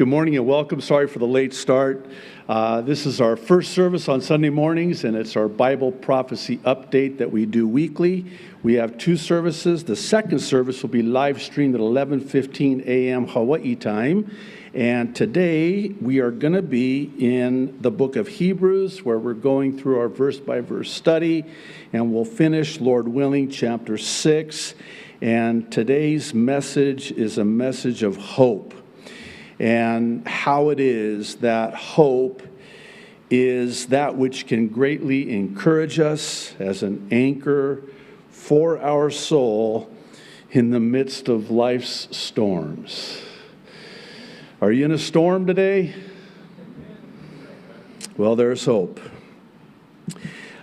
Good morning and welcome. Sorry for the late start. This is our first service on Sunday mornings, and it's our Bible prophecy update that we do weekly. We have two services. The second service will be live streamed at 11:15 a.m. Hawaii time. And today we are going to be in the book of Hebrews, where we're going through our verse-by-verse study, and we'll finish, Lord willing, chapter 6. And today's message is a message of hope, and how it is that hope is that which can greatly encourage us as an anchor for our soul in the midst of life's storms. Are you in a storm today? Well, there's hope.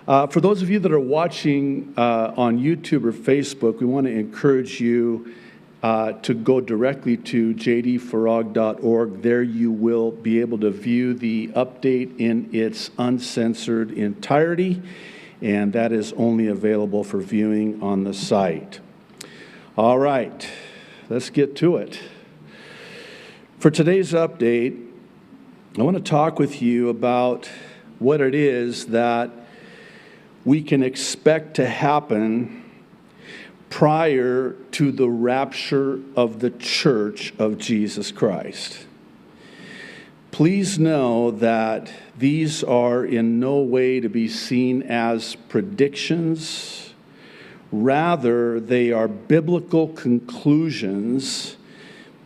For those of you that are watching on YouTube or Facebook, we want to encourage you to go directly to jdfarag.org. There you will be able to view the update in its uncensored entirety, and that is only available for viewing on the site. All right, let's get to it. For today's update, I want to talk with you about what it is that we can expect to happen prior to the rapture of the Church of Jesus Christ. Please know that these are in no way to be seen as predictions. Rather, they are biblical conclusions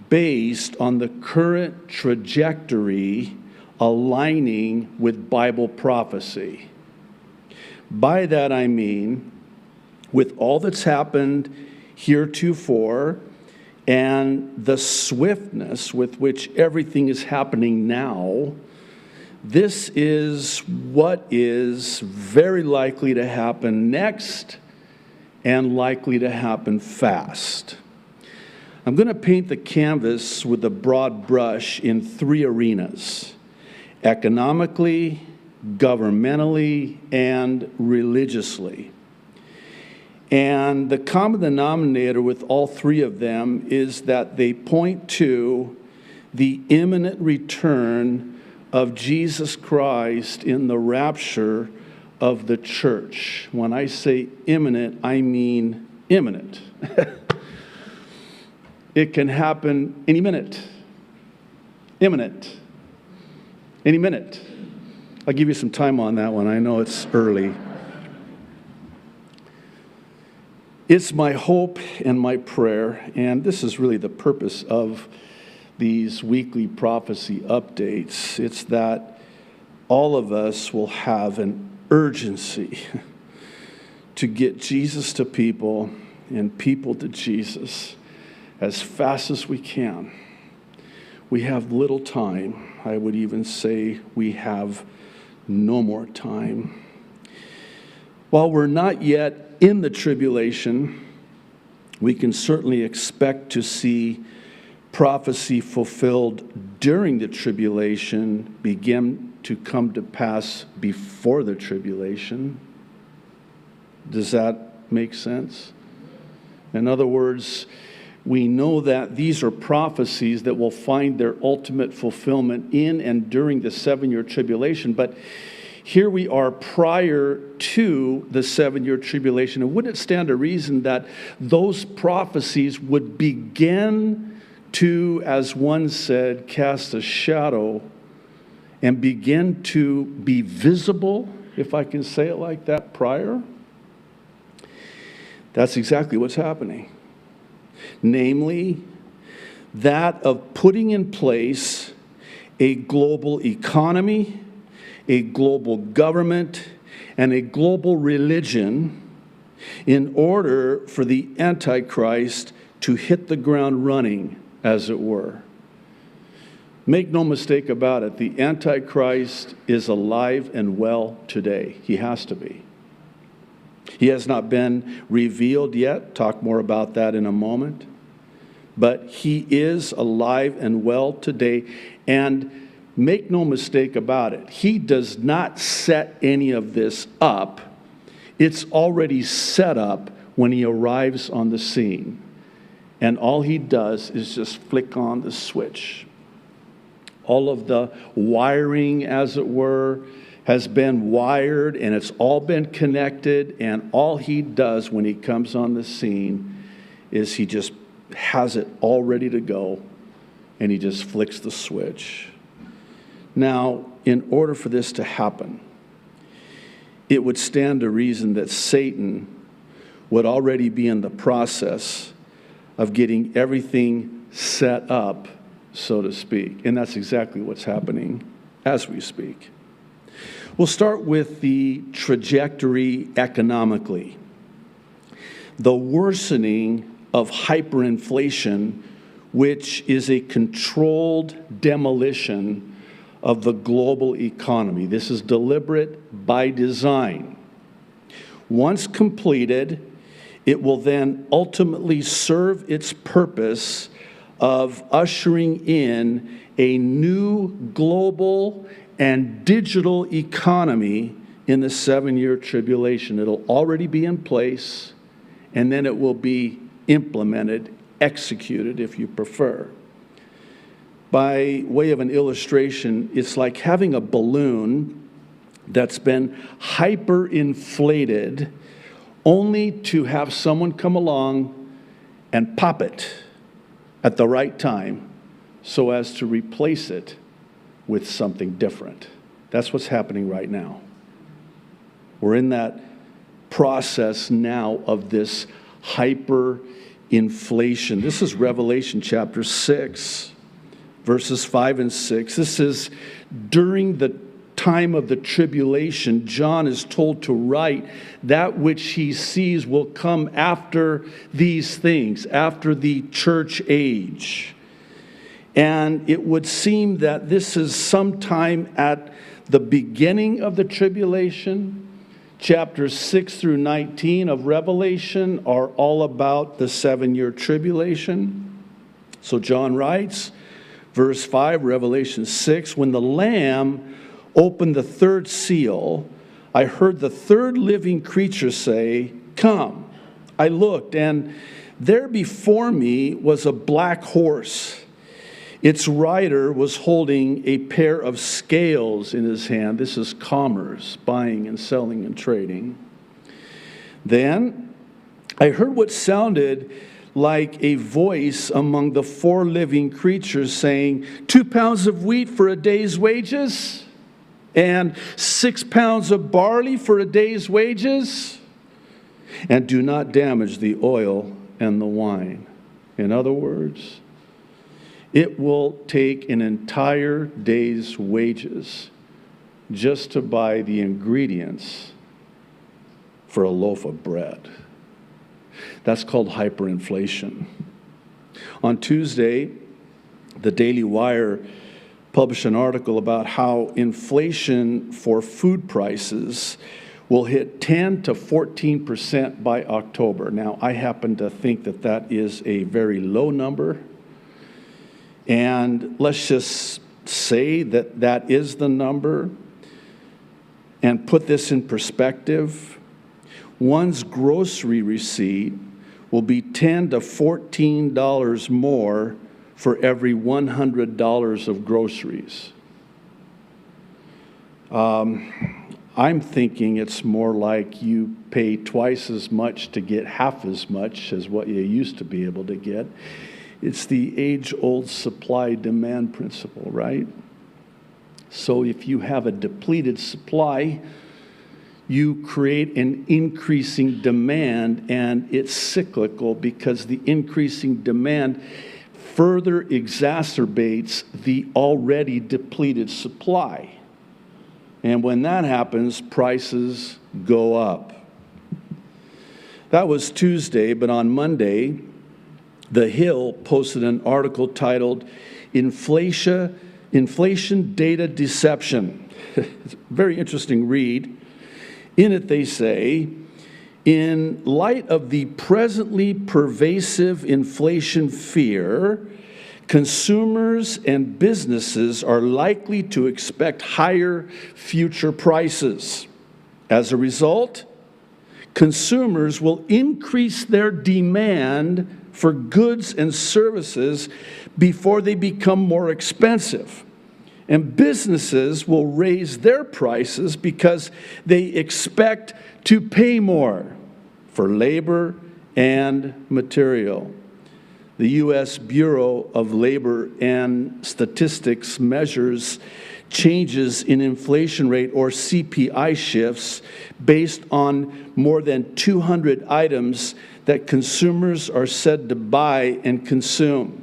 based on the current trajectory aligning with Bible prophecy. By that I mean, with all that's happened heretofore and the swiftness with which everything is happening now, this is what is very likely to happen next and likely to happen fast. I'm going to paint the canvas with a broad brush in three arenas: economically, governmentally, and religiously. And the common denominator with all three of them is that they point to the imminent return of Jesus Christ in the rapture of the church. When I say imminent, I mean imminent. It can happen any minute. Imminent. Any minute. I'll give you some time on that one. I know it's early. It's my hope and my prayer, and this is really the purpose of these weekly prophecy updates. It's that all of us will have an urgency to get Jesus to people and people to Jesus as fast as we can. We have little time. I would even say we have no more time. While we're not yet in the tribulation, we can certainly expect to see prophecy fulfilled during the tribulation begin to come to pass before the tribulation. Does that make sense? In other words, we know that these are prophecies that will find their ultimate fulfillment in and during the 7-year tribulation, but here we are prior to the 7-year tribulation. And wouldn't it stand to reason that those prophecies would begin to, as one said, cast a shadow and begin to be visible, if I can say it like that, prior? That's exactly what's happening. Namely, that of putting in place a global economy, a global government, and a global religion in order for the Antichrist to hit the ground running, as it were. Make no mistake about it, the Antichrist is alive and well today. He has to be. He has not been revealed yet. Talk more about that in a moment. But he is alive and well today, and make no mistake about it, he does not set any of this up. It's already set up when he arrives on the scene. And all he does is just flick on the switch. All of the wiring, as it were, has been wired, and it's all been connected, and all he does when he comes on the scene is he just has it all ready to go, and he just flicks the switch. Now, in order for this to happen, it would stand to reason that Satan would already be in the process of getting everything set up, so to speak. And that's exactly what's happening as we speak. We'll start with the trajectory economically. The worsening of hyperinflation, which is a controlled demolition of the global economy. This is deliberate by design. Once completed, it will then ultimately serve its purpose of ushering in a new global and digital economy in the 7-year tribulation. It'll already be in place, and then it will be implemented, executed, if you prefer. By way of an illustration, it's like having a balloon that's been hyperinflated only to have someone come along and pop it at the right time so as to replace it with something different. That's what's happening right now. We're in that process now of this hyperinflation. This is Revelation chapter 6, verses 5 and 6. This is during the time of the tribulation. John is told to write that which he sees will come after these things, after the church age. And it would seem that this is sometime at the beginning of the tribulation. Chapters 6 through 19 of Revelation are all about the 7-year tribulation. So John writes, verse 5, Revelation 6, when the Lamb opened the third seal, I heard the third living creature say, "Come." I looked, and there before me was a black horse. Its rider was holding a pair of scales in his hand. This is commerce, buying and selling and trading. Then I heard what sounded like a voice among the 4 living creatures saying, 2 pounds of wheat for a day's wages, and 6 pounds of barley for a day's wages, and do not damage the oil and the wine. In other words, it will take an entire day's wages just to buy the ingredients for a loaf of bread. That's called hyperinflation. On Tuesday, the Daily Wire published an article about how inflation for food prices will hit 10 to 14% by October. Now, I happen to think that that is a very low number. And let's just say that that is the number and put this in perspective. One's grocery receipt will be $10 to $14 more for every $100 of groceries. I'm thinking it's more like you pay twice as much to get half as much as what you used to be able to get. It's the age-old supply-demand principle, right? So if you have a depleted supply, you create an increasing demand, and it's cyclical because the increasing demand further exacerbates the already depleted supply. And when that happens, prices go up. That was Tuesday, but on Monday, The Hill posted an article titled, Inflation Data Deception. It's a very interesting read. In it they say, in light of the presently pervasive inflation fear, consumers and businesses are likely to expect higher future prices. As a result, consumers will increase their demand for goods and services before they become more expensive. And businesses will raise their prices because they expect to pay more for labor and material. The U.S. Bureau of Labor and Statistics measures changes in inflation rate, or CPI shifts, based on more than 200 items that consumers are said to buy and consume.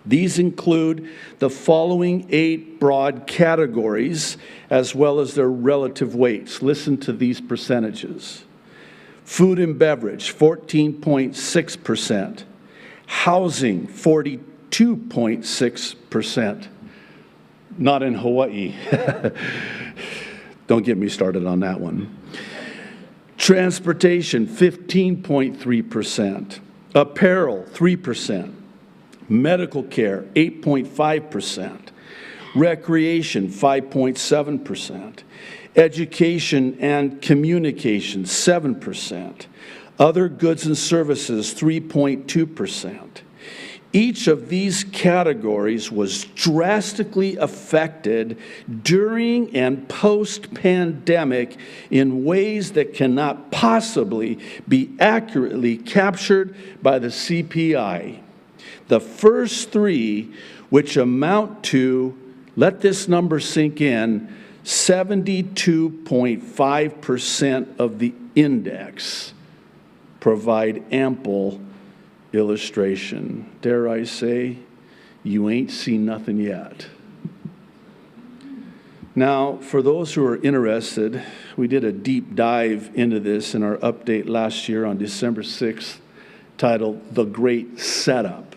These include the following 8 broad categories, as well as their relative weights. Listen to these percentages. Food and beverage, 14.6%. Housing, 42.6%. Not in Hawaii. Don't get me started on that one. Transportation, 15.3%. Apparel, 3%. Medical care, 8.5%. Recreation, 5.7%. Education and communication, 7%. Other goods and services, 3.2%. Each of these categories was drastically affected during and post-pandemic in ways that cannot possibly be accurately captured by the CPI. The first 3, which amount to, let this number sink in, 72.5% of the index, provide ample illustration. Dare I say, you ain't seen nothing yet. Now, for those who are interested, we did a deep dive into this in our update last year on December 6th, titled The Great Setup.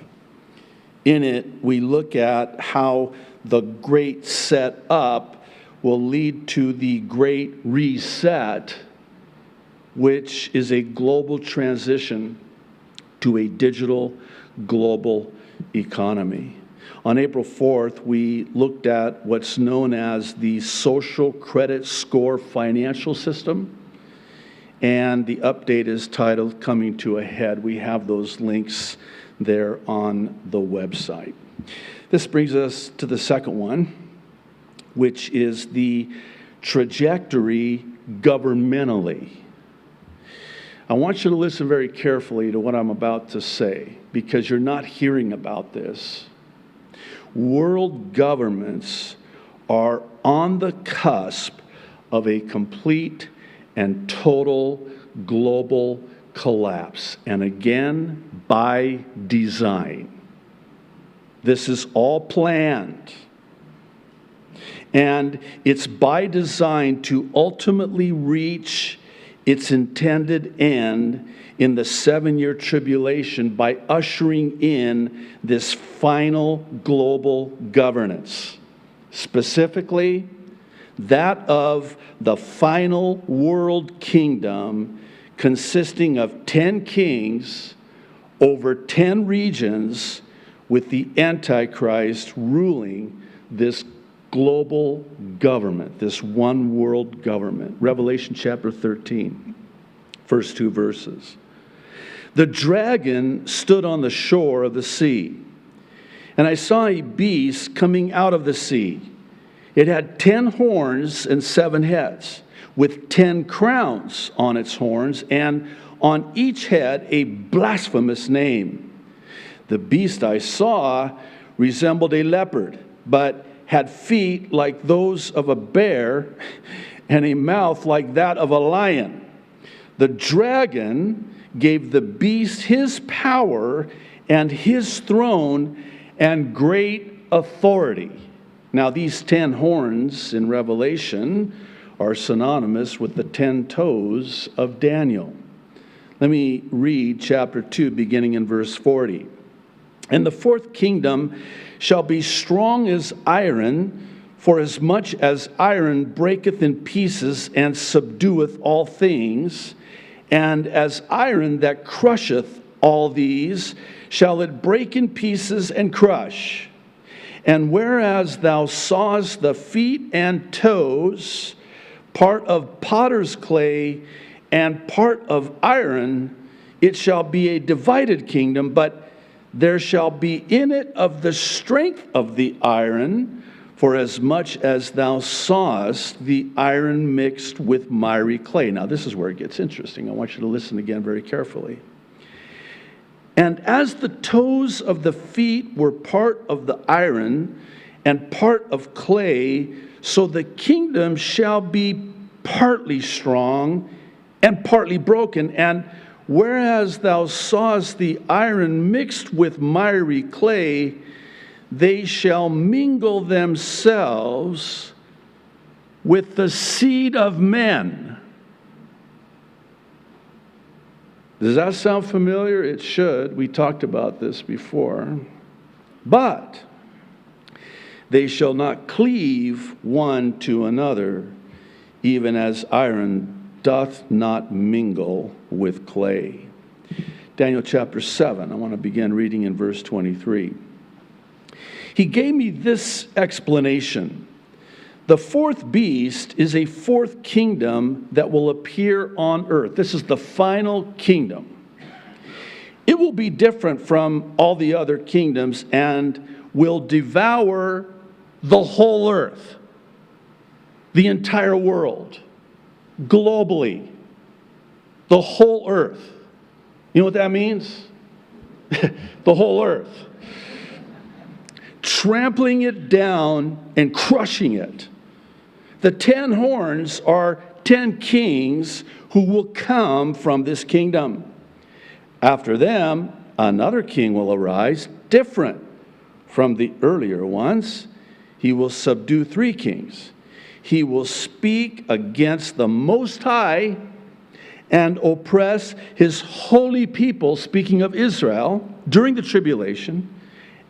In it, we look at how the Great Setup will lead to the Great Reset, which is a global transition to a digital global economy. On April 4th, we looked at what's known as the social credit score financial system, and the update is titled Coming to a Head. We have those links there on the website. This brings us to the second one, which is the trajectory governmentally. I want you to listen very carefully to what I'm about to say, because you're not hearing about this. World governments are on the cusp of a complete and total global collapse, and again, by design. This is all planned. And it's by design to ultimately reach its intended end in the 7-year tribulation by ushering in this final global governance, specifically that of the final world kingdom consisting of 10 kings over 10 regions, with the Antichrist ruling this global government, this one world government. Revelation chapter 13, first 2 verses. The dragon stood on the shore of the sea, and I saw a beast coming out of the sea. It had 10 horns and 7 heads, with 10 crowns on its horns, and on each head a blasphemous name. The beast I saw resembled a leopard, but had feet like those of a bear and a mouth like that of a lion. The dragon gave the beast his power and his throne and great authority. Now, these 10 horns in Revelation are synonymous with the 10 toes of Daniel. Let me read chapter 2, beginning in verse 40. And the 4th kingdom shall be strong as iron, for as much as iron breaketh in pieces and subdueth all things, and as iron that crusheth all these, shall it break in pieces and crush. And whereas thou sawest the feet and toes, part of potter's clay and part of iron, it shall be a divided kingdom, but there shall be in it of the strength of the iron, For as much as thou sawest the iron mixed with miry clay. Now this is where it gets interesting. I want you to listen again very carefully. And as the toes of the feet were part of the iron and part of clay, so the kingdom shall be partly strong and partly broken. And whereas thou sawest the iron mixed with miry clay, they shall mingle themselves with the seed of men. Does that sound familiar? It should. We talked about this before. But they shall not cleave one to another, even as iron doth not mingle with clay. Daniel chapter 7. I want to begin reading in verse 23. He gave me this explanation. The fourth beast is a fourth kingdom that will appear on earth. This is the final kingdom. It will be different from all the other kingdoms and will devour the whole earth, the entire world, globally, the whole earth. You know what that means? The whole earth. Trampling it down and crushing it. The 10 horns are 10 kings who will come from this kingdom. After them, another king will arise, different from the earlier ones. He will subdue 3 kings. He will speak against the Most High and oppress his holy people, speaking of Israel, during the tribulation,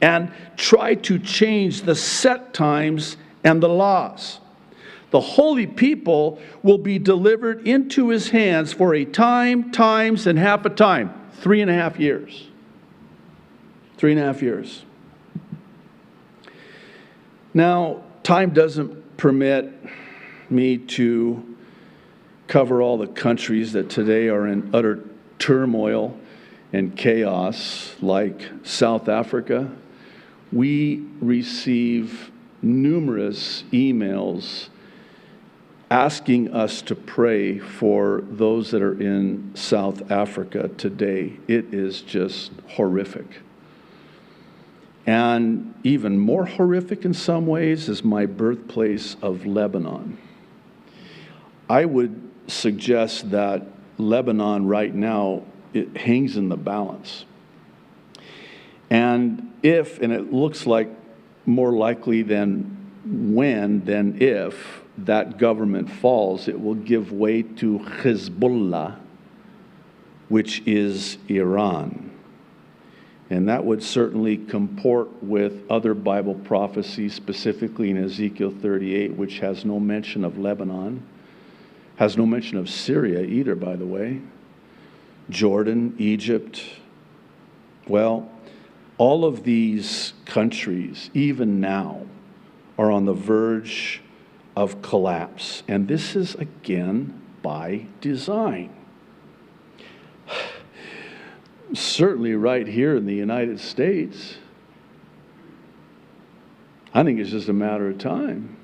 and try to change the set times and the laws. The holy people will be delivered into his hands for a time, times, and half a time. 3.5 years. 3.5 years. Now, time doesn't permit me to cover all the countries that today are in utter turmoil and chaos, like South Africa. We receive numerous emails asking us to pray for those that are in South Africa today. It is just horrific. And even more horrific in some ways is my birthplace of Lebanon. I would suggest that Lebanon right now, it hangs in the balance. And it looks like more likely than if that government falls, it will give way to Hezbollah, which is Iran. And that would certainly comport with other Bible prophecies, specifically in Ezekiel 38, which has no mention of Lebanon, has no mention of Syria either, by the way, Jordan, Egypt. Well, all of these countries, even now, are on the verge of collapse. And this is, again, by design. Certainly right here in the United States, I think it's just a matter of time.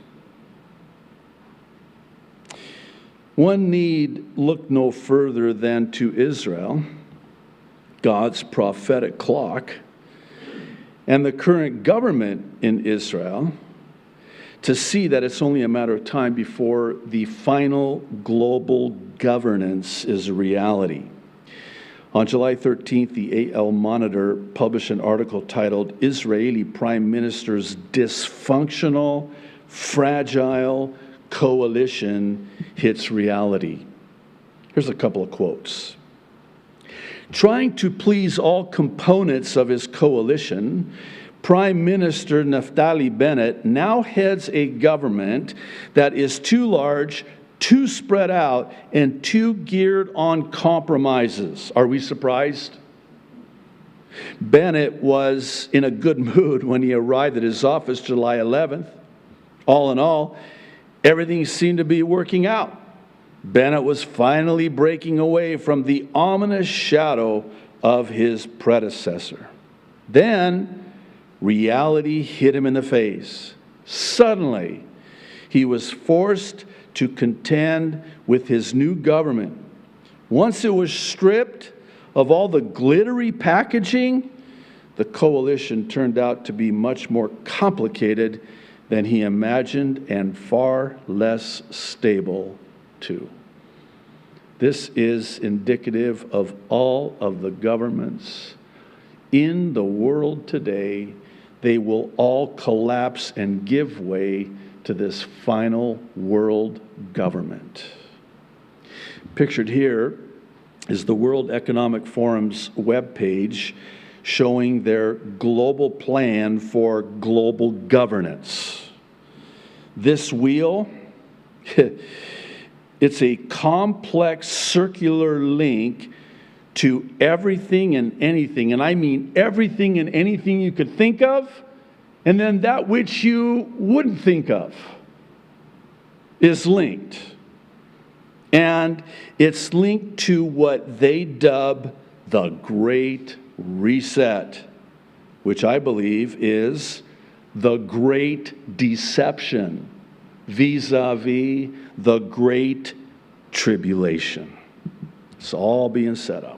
One need look no further than to Israel, God's prophetic clock, and the current government in Israel to see that it's only a matter of time before the final global governance is a reality. On July 13th, the AL Monitor published an article titled, "Israeli Prime Minister's Dysfunctional, Fragile Coalition Hits Reality." Here's a couple of quotes. Trying to please all components of his coalition, Prime Minister Naftali Bennett now heads a government that is too large, too spread out, and too geared on compromises. Are we surprised? Bennett was in a good mood when he arrived at his office July 11th. All in all, everything seemed to be working out. Bennett was finally breaking away from the ominous shadow of his predecessor. Then, reality hit him in the face. Suddenly, he was forced to contend with his new government. Once it was stripped of all the glittery packaging, the coalition turned out to be much more complicated than he imagined and far less stable, too. This is indicative of all of the governments in the world today. They will all collapse and give way to this final world government. Pictured here is the World Economic Forum's webpage showing their global plan for global governance. This wheel, it's a complex circular link to everything and anything, and I mean everything and anything you could think of, and then that which you wouldn't think of is linked. And it's linked to what they dub the Great Reset, which I believe is the Great Deception vis-a-vis the Great Tribulation. It's all being set up.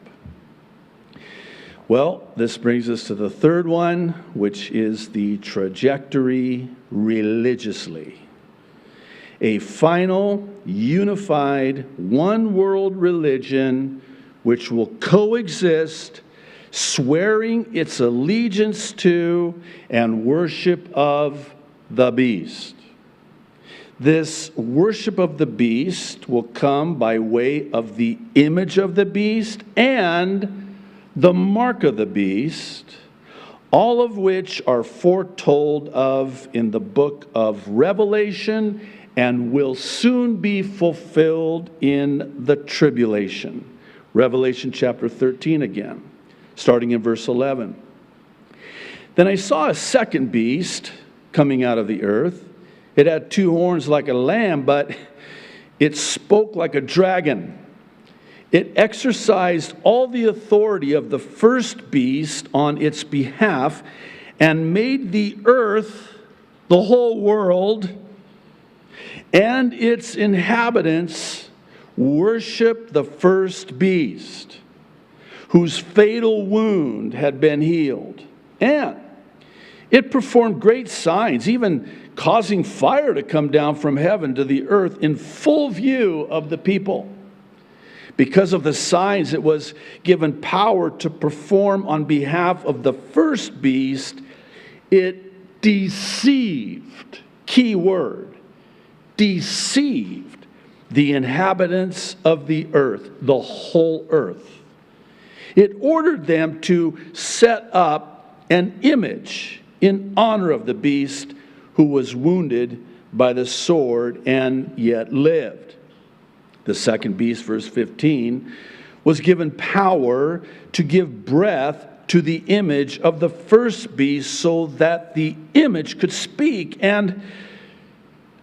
Well, this brings us to the third one, which is the trajectory religiously. A final, unified, one-world religion which will coexist, swearing its allegiance to and worship of the beast. This worship of the beast will come by way of the image of the beast and the mark of the beast, all of which are foretold of in the book of Revelation and will soon be fulfilled in the tribulation. Revelation chapter 13 again, starting in verse 11. Then I saw a second beast coming out of the earth. It had two horns like a lamb, but it spoke like a dragon. It exercised all the authority of the first beast on its behalf and made the earth, the whole world, and its inhabitants worship the first beast, whose fatal wound had been healed. And it performed great signs, even causing fire to come down from heaven to the earth in full view of the people. Because of the signs it was given power to perform on behalf of the first beast, it deceived, key word, deceived the inhabitants of the earth, the whole earth. It ordered them to set up an image in honor of the beast who was wounded by the sword and yet lived. The second beast, verse 15, was given power to give breath to the image of the first beast so that the image could speak and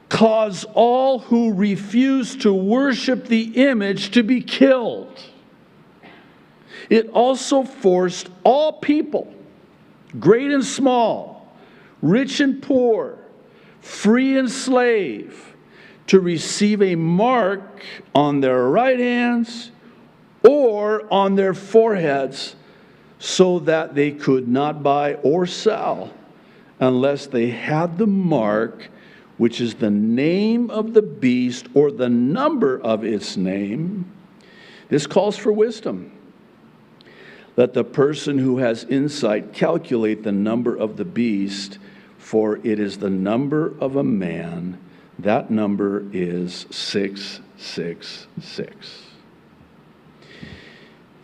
cause all who refuse to worship the image to be killed. It also forced all people, great and small, rich and poor, free and slave, to receive a mark on their right hands or on their foreheads so that they could not buy or sell unless they had the mark, which is the name of the beast or the number of its name. This calls for wisdom. Let the person who has insight calculate the number of the beast, for it is the number of a man. That number is 666.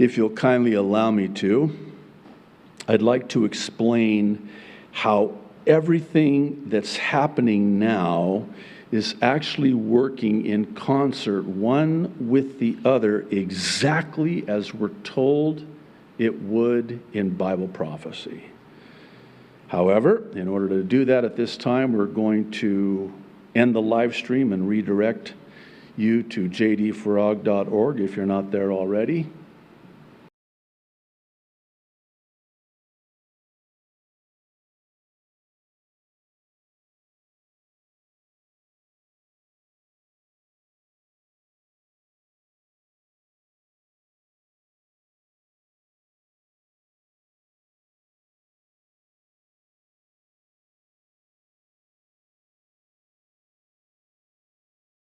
If you'll kindly allow me to, I'd like to explain how everything that's happening now is actually working in concert, one with the other, exactly as we're told it would in Bible prophecy. However, in order to do that at this time, we're going to end the live stream and redirect you to jdfarag.org if you're not there already.